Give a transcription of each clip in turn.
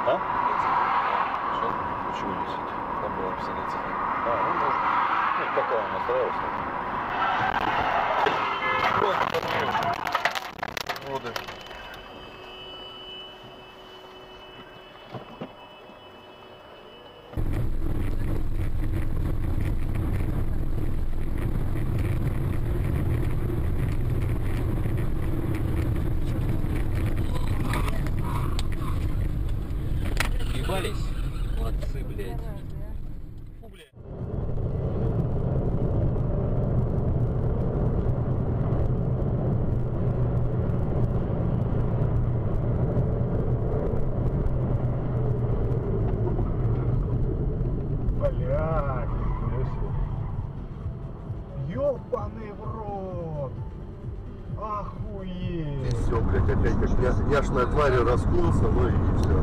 А? Что? Почему 10? Там было написано 10. А, ну может. Ну, такая она нравилась. Вот, воды. Ебались? Молодцы, блядь. Фу, блядь. Блядь, нихуя себе. Ёбаный в рот. Охуеть. И все, блядь, опять как няшная тварь раскулся, ну и все.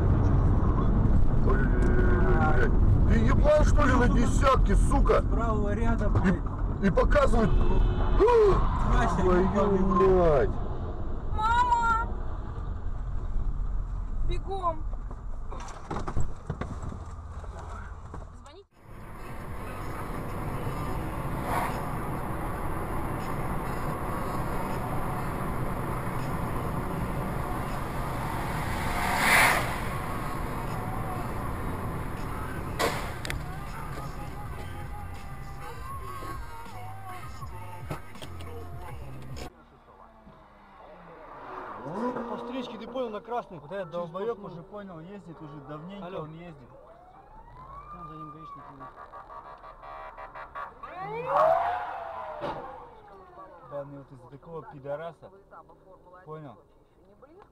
Блядь. Ты ебал, что ли, на десятке, сука? С правого ряда, блядь. И показывает. Твою мать. Мама! Бегом! Звони. По встречке, ты понял, на красный. Вот этот долбоёб уже понял, ездит уже давненько. Алло. Он ездит. Там за ним гаишник идет. Данный вот из-за такого пидораса. Понял?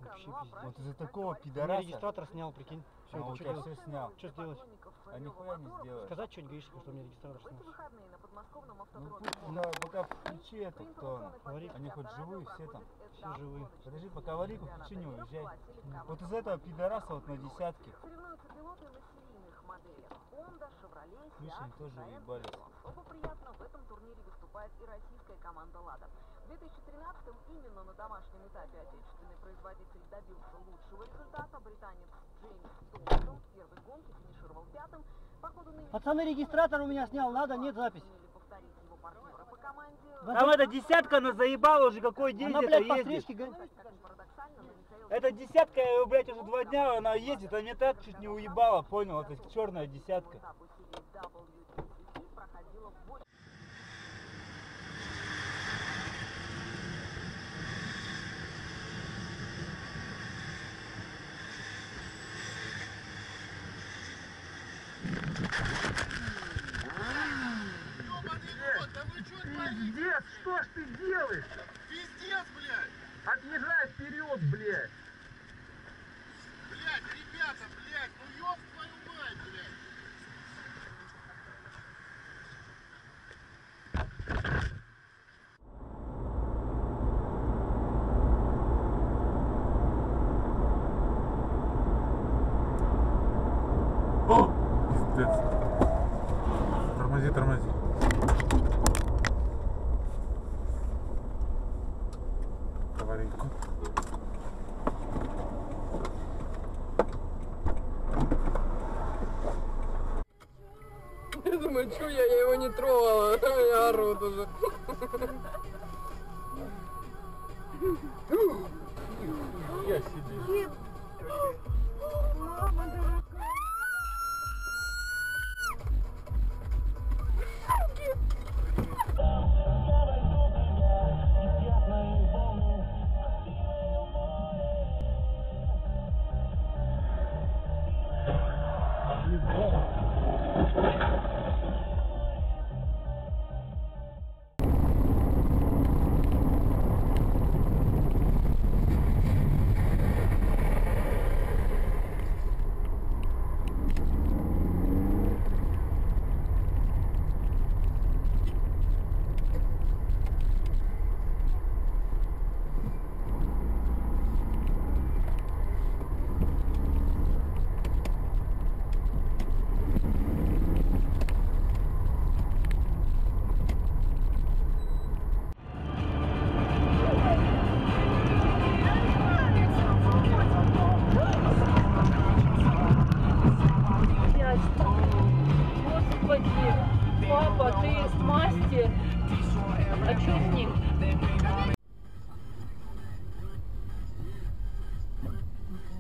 Вообще пиздец. Вот из-за такого пидораса. Регистратор снял, прикинь. Все, это что делать? Все снял. Что сделать? А нихуя не сделаешь. Сказать что-нибудь гаишнику, что у меня регистратор снял. Ну пусть пока включи эту, кто Аварийку. они хоть живые все там. Все живые. Подожди, пока аварийку включи, не уезжай. Вот из этого пидораса вот на десятке. Видишь, они тоже уебались. Особо приятно в этом турнире выступает и российская команда «Лада». В 2013-м именно на домашнем этапе отечественный производитель добился лучшего результата. Британец Джеймс Томпсон в первой гонке финишировал пятым. По ходу нынешнего Пацаны, регистратор у меня снял, надо, нет запись. повторить его партнера по команде. Там эта десятка она заебала уже какой день Она, это блядь, по ездит. встречке гонит. Парадоксально, но Михаил Эта десятка, блядь, уже 2 дня она ездит, а меня так чуть не уебала, понял? Это черная десятка. этапу серии WTCC проходила в 8. Пиздец, что ж ты делаешь? Пиздец, блядь! Отъезжай вперед, блядь. Блядь, ребята, блядь, ну ёб твою мать, блядь! О! Пиздец. Тормози, тормози. Аварийку. Я думаю, что я его не трогала, я ору уже. Я сидишь. Мама дорогая.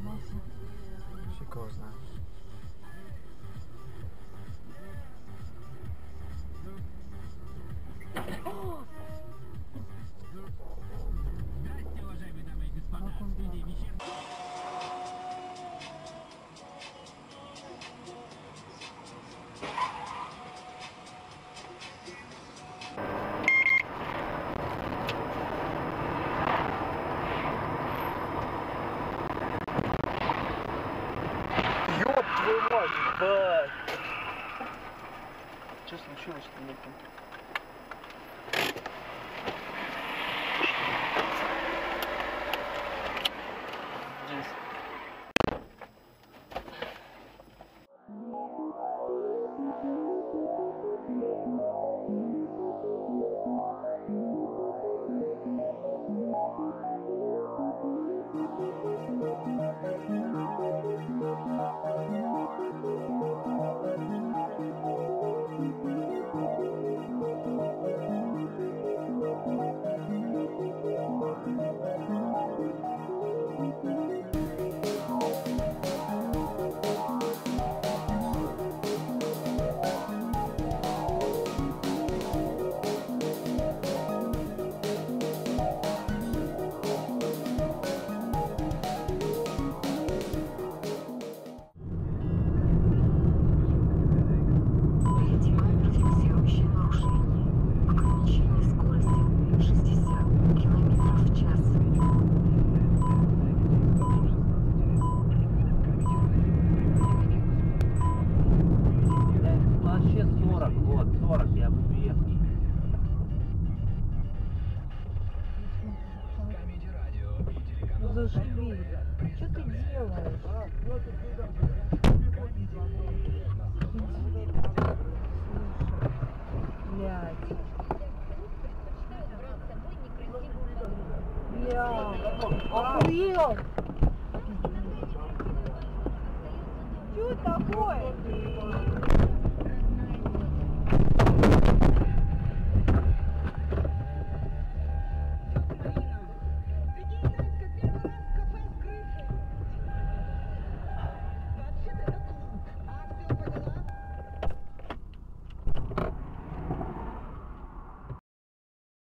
Фиг его знает. Ёб твою мать, ебать! Что случилось-то, блядь, там? Здесь. Фиксирующее нарушение. Ограничение скорости 60 км в час. Вообще 40, вот, 40 я въехал. Зашли. Что ты делаешь? Блядь. Охуел! Что такое?